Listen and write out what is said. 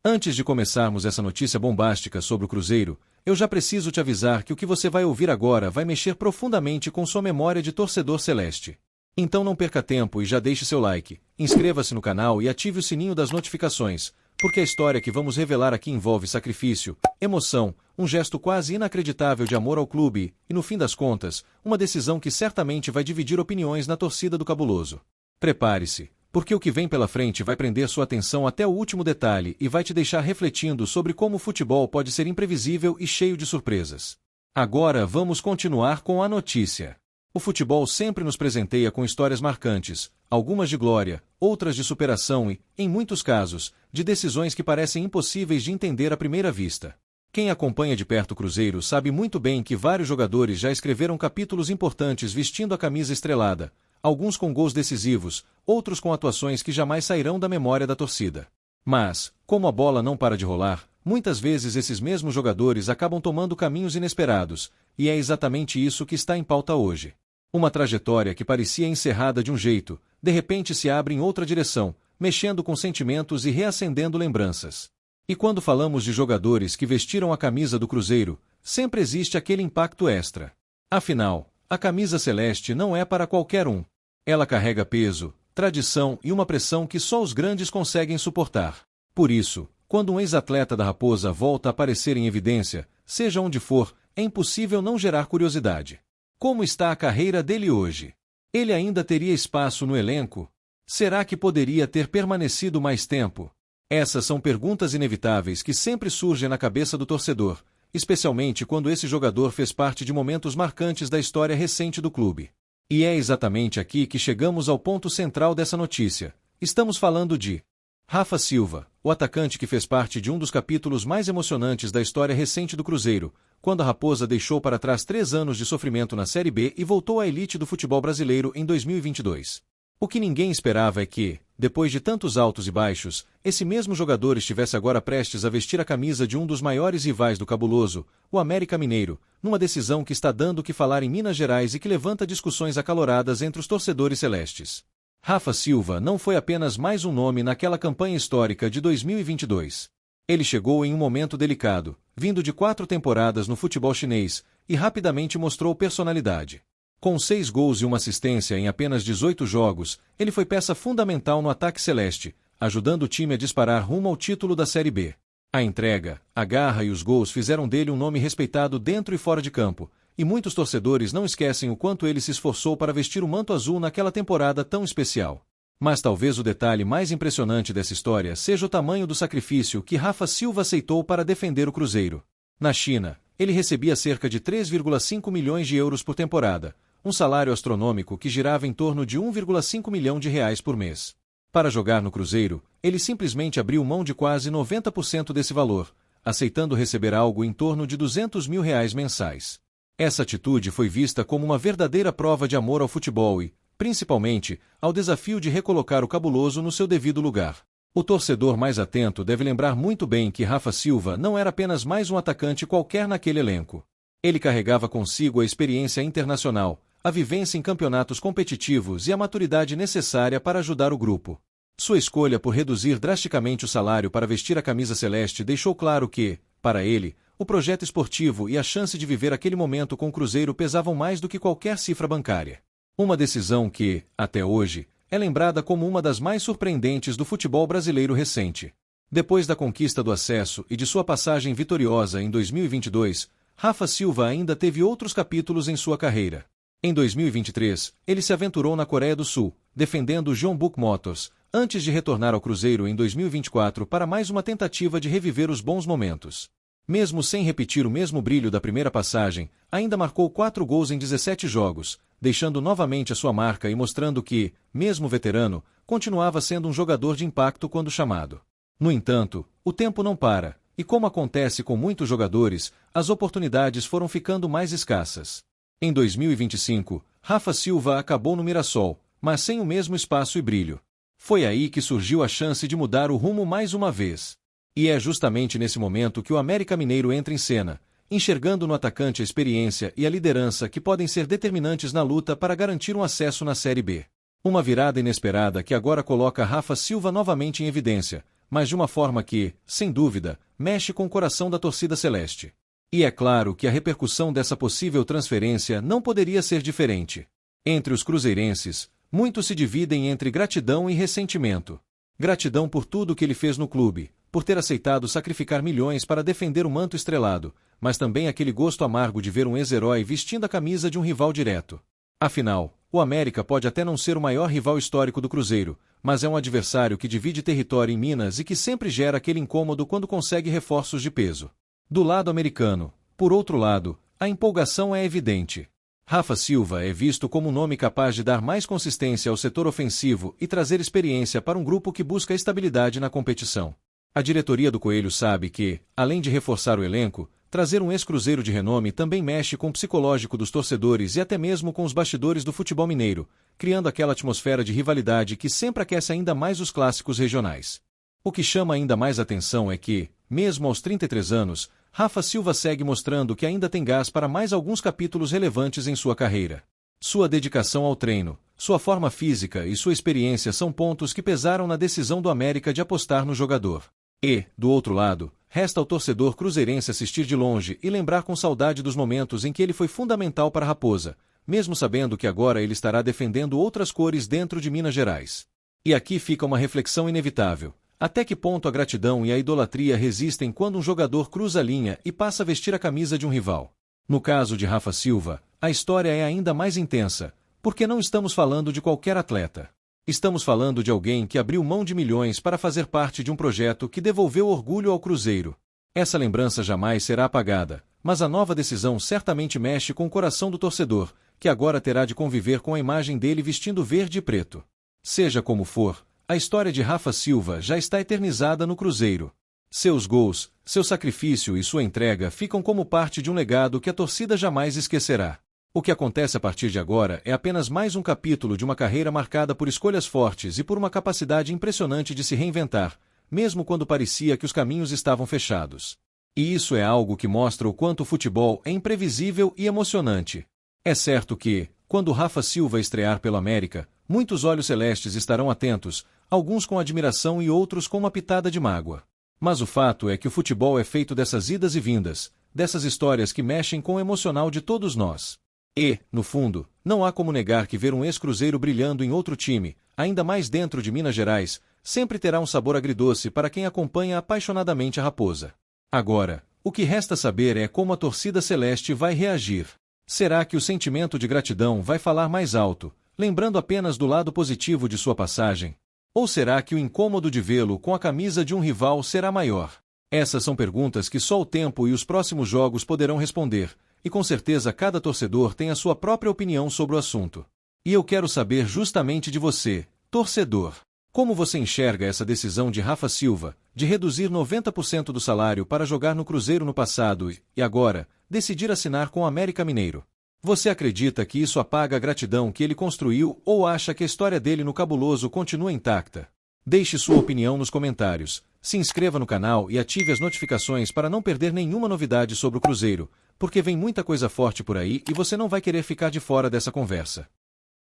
Antes de começarmos essa notícia bombástica sobre o Cruzeiro, eu já preciso te avisar que o que você vai ouvir agora vai mexer profundamente com sua memória de torcedor celeste. Então não perca tempo e já deixe seu like, inscreva-se no canal e ative o sininho das notificações, porque a história que vamos revelar aqui envolve sacrifício, emoção, um gesto quase inacreditável de amor ao clube e, no fim das contas, uma decisão que certamente vai dividir opiniões na torcida do Cabuloso. Prepare-se, porque o que vem pela frente vai prender sua atenção até o último detalhe e vai te deixar refletindo sobre como o futebol pode ser imprevisível e cheio de surpresas. Agora vamos continuar com a notícia. O futebol sempre nos presenteia com histórias marcantes, algumas de glória, outras de superação e, em muitos casos, de decisões que parecem impossíveis de entender à primeira vista. Quem acompanha de perto o Cruzeiro sabe muito bem que vários jogadores já escreveram capítulos importantes vestindo a camisa estrelada, alguns com gols decisivos, outros com atuações que jamais sairão da memória da torcida. Mas, como a bola não para de rolar, muitas vezes esses mesmos jogadores acabam tomando caminhos inesperados, e é exatamente isso que está em pauta hoje. Uma trajetória que parecia encerrada de um jeito, de repente se abre em outra direção, mexendo com sentimentos e reacendendo lembranças. E quando falamos de jogadores que vestiram a camisa do Cruzeiro, sempre existe aquele impacto extra. Afinal, a camisa celeste não é para qualquer um. Ela carrega peso, tradição e uma pressão que só os grandes conseguem suportar. Por isso, quando um ex-atleta da Raposa volta a aparecer em evidência, seja onde for, é impossível não gerar curiosidade. Como está a carreira dele hoje? Ele ainda teria espaço no elenco? Será que poderia ter permanecido mais tempo? Essas são perguntas inevitáveis que sempre surgem na cabeça do torcedor, especialmente quando esse jogador fez parte de momentos marcantes da história recente do clube. E é exatamente aqui que chegamos ao ponto central dessa notícia. Estamos falando de Rafa Silva, o atacante que fez parte de um dos capítulos mais emocionantes da história recente do Cruzeiro, quando a Raposa deixou para trás 3 anos de sofrimento na Série B e voltou à elite do futebol brasileiro em 2022. O que ninguém esperava é que, depois de tantos altos e baixos, esse mesmo jogador estivesse agora prestes a vestir a camisa de um dos maiores rivais do Cabuloso, o América Mineiro, numa decisão que está dando o que falar em Minas Gerais e que levanta discussões acaloradas entre os torcedores celestes. Rafa Silva não foi apenas mais um nome naquela campanha histórica de 2022. Ele chegou em um momento delicado, vindo de 4 temporadas no futebol chinês, e rapidamente mostrou personalidade. Com 6 gols e uma assistência em apenas 18 jogos, ele foi peça fundamental no ataque celeste, ajudando o time a disparar rumo ao título da Série B. A entrega, a garra e os gols fizeram dele um nome respeitado dentro e fora de campo, e muitos torcedores não esquecem o quanto ele se esforçou para vestir o manto azul naquela temporada tão especial. Mas talvez o detalhe mais impressionante dessa história seja o tamanho do sacrifício que Rafa Silva aceitou para defender o Cruzeiro. Na China, ele recebia cerca de 3,5 milhões de euros por temporada, um salário astronômico que girava em torno de 1,5 milhão de reais por mês. Para jogar no Cruzeiro, ele simplesmente abriu mão de quase 90% desse valor, aceitando receber algo em torno de 200 mil reais mensais. Essa atitude foi vista como uma verdadeira prova de amor ao futebol e, principalmente, ao desafio de recolocar o Cabuloso no seu devido lugar. O torcedor mais atento deve lembrar muito bem que Rafa Silva não era apenas mais um atacante qualquer naquele elenco. Ele carregava consigo a experiência internacional, a vivência em campeonatos competitivos e a maturidade necessária para ajudar o grupo. Sua escolha por reduzir drasticamente o salário para vestir a camisa celeste deixou claro que, para ele, o projeto esportivo e a chance de viver aquele momento com o Cruzeiro pesavam mais do que qualquer cifra bancária. Uma decisão que, até hoje, é lembrada como uma das mais surpreendentes do futebol brasileiro recente. Depois da conquista do acesso e de sua passagem vitoriosa em 2022, Rafa Silva ainda teve outros capítulos em sua carreira. Em 2023, ele se aventurou na Coreia do Sul, defendendo o Jeonbuk Motors, antes de retornar ao Cruzeiro em 2024 para mais uma tentativa de reviver os bons momentos. Mesmo sem repetir o mesmo brilho da primeira passagem, ainda marcou 4 gols em 17 jogos, deixando novamente a sua marca e mostrando que, mesmo veterano, continuava sendo um jogador de impacto quando chamado. No entanto, o tempo não para, e como acontece com muitos jogadores, as oportunidades foram ficando mais escassas. Em 2025, Rafa Silva acabou no Mirassol, mas sem o mesmo espaço e brilho. Foi aí que surgiu a chance de mudar o rumo mais uma vez. E é justamente nesse momento que o América Mineiro entra em cena, enxergando no atacante a experiência e a liderança que podem ser determinantes na luta para garantir um acesso na Série B. Uma virada inesperada que agora coloca Rafa Silva novamente em evidência, mas de uma forma que, sem dúvida, mexe com o coração da torcida celeste. E é claro que a repercussão dessa possível transferência não poderia ser diferente. Entre os cruzeirenses, muitos se dividem entre gratidão e ressentimento. Gratidão por tudo que ele fez no clube, por ter aceitado sacrificar milhões para defender o manto estrelado, mas também aquele gosto amargo de ver um ex-herói vestindo a camisa de um rival direto. Afinal, o América pode até não ser o maior rival histórico do Cruzeiro, mas é um adversário que divide território em Minas e que sempre gera aquele incômodo quando consegue reforços de peso. Do lado americano, por outro lado, a empolgação é evidente. Rafa Silva é visto como um nome capaz de dar mais consistência ao setor ofensivo e trazer experiência para um grupo que busca estabilidade na competição. A diretoria do Coelho sabe que, além de reforçar o elenco, trazer um ex-cruzeiro de renome também mexe com o psicológico dos torcedores e até mesmo com os bastidores do futebol mineiro, criando aquela atmosfera de rivalidade que sempre aquece ainda mais os clássicos regionais. O que chama ainda mais atenção é que, mesmo aos 33 anos, Rafa Silva segue mostrando que ainda tem gás para mais alguns capítulos relevantes em sua carreira. Sua dedicação ao treino, sua forma física e sua experiência são pontos que pesaram na decisão do América de apostar no jogador. E, do outro lado, resta ao torcedor cruzeirense assistir de longe e lembrar com saudade dos momentos em que ele foi fundamental para a Raposa, mesmo sabendo que agora ele estará defendendo outras cores dentro de Minas Gerais. E aqui fica uma reflexão inevitável. Até que ponto a gratidão e a idolatria resistem quando um jogador cruza a linha e passa a vestir a camisa de um rival? No caso de Rafa Silva, a história é ainda mais intensa, porque não estamos falando de qualquer atleta. Estamos falando de alguém que abriu mão de milhões para fazer parte de um projeto que devolveu orgulho ao Cruzeiro. Essa lembrança jamais será apagada, mas a nova decisão certamente mexe com o coração do torcedor, que agora terá de conviver com a imagem dele vestindo verde e preto. Seja como for, a história de Rafa Silva já está eternizada no Cruzeiro. Seus gols, seu sacrifício e sua entrega ficam como parte de um legado que a torcida jamais esquecerá. O que acontece a partir de agora é apenas mais um capítulo de uma carreira marcada por escolhas fortes e por uma capacidade impressionante de se reinventar, mesmo quando parecia que os caminhos estavam fechados. E isso é algo que mostra o quanto o futebol é imprevisível e emocionante. É certo que, quando Rafa Silva estrear pelo América, muitos olhos celestes estarão atentos, alguns com admiração e outros com uma pitada de mágoa. Mas o fato é que o futebol é feito dessas idas e vindas, dessas histórias que mexem com o emocional de todos nós. E, no fundo, não há como negar que ver um ex-cruzeiro brilhando em outro time, ainda mais dentro de Minas Gerais, sempre terá um sabor agridoce para quem acompanha apaixonadamente a Raposa. Agora, o que resta saber é como a torcida celeste vai reagir. Será que o sentimento de gratidão vai falar mais alto, lembrando apenas do lado positivo de sua passagem? Ou será que o incômodo de vê-lo com a camisa de um rival será maior? Essas são perguntas que só o tempo e os próximos jogos poderão responder, e com certeza cada torcedor tem a sua própria opinião sobre o assunto. E eu quero saber justamente de você, torcedor. Como você enxerga essa decisão de Rafa Silva, de reduzir 90% do salário para jogar no Cruzeiro no passado e agora, decidir assinar com o América Mineiro? Você acredita que isso apaga a gratidão que ele construiu ou acha que a história dele no Cabuloso continua intacta? Deixe sua opinião nos comentários, se inscreva no canal e ative as notificações para não perder nenhuma novidade sobre o Cruzeiro, porque vem muita coisa forte por aí e você não vai querer ficar de fora dessa conversa.